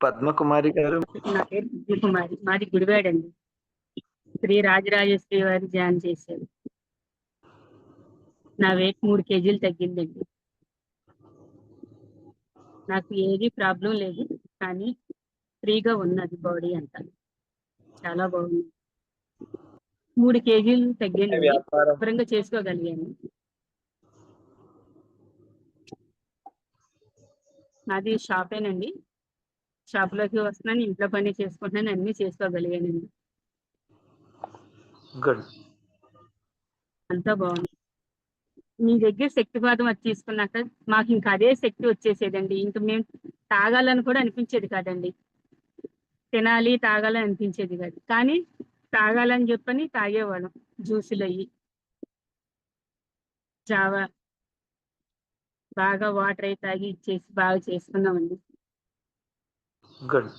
పద్మకుమారి గారు. నా పేరు విజయకుమారి, మాది గుడివాడండి. శ్రీ రాజరాజేశ్వరి వారు ధ్యానం చేశారు. నా వెయిట్ 3 కేజీలు తగ్గిందండి. నాకు ఏది ప్రాబ్లం లేదు, కానీ ఫ్రీగా ఉన్నది బాడీ అంతా. చాలా బాగుంది. 3 కేజీలు తగ్గానండి, వ్యాపారం శుభ్రంగా చేసుకోగలిగాను. నాది షాపేనండి. షాప్‌లోకి వస్తున్నాను, ఇంట్లో పని చేసుకుంటున్నాను, అన్నీ చేసుకోగలిగానండి. గుడ్. అంతా బాగుంది. మీ దగ్గర శక్తిపాతం అది తీసుకున్నాక మాకు ఇంకా అదే శక్తి వచ్చేసేదండి. ఇంక మేము తాగాలని కూడా అనిపించేది కాదండి. తినాలి, తాగాలని అనిపించేది కాదు. కానీ తాగాలని చెప్పని తాగేవాళ్ళం. జ్యూసులయ్యి, జావా, బాగా వాటర్ అయి తాగి ఇచ్చేసి బాగా చేసుకున్నామండి. గుడ్.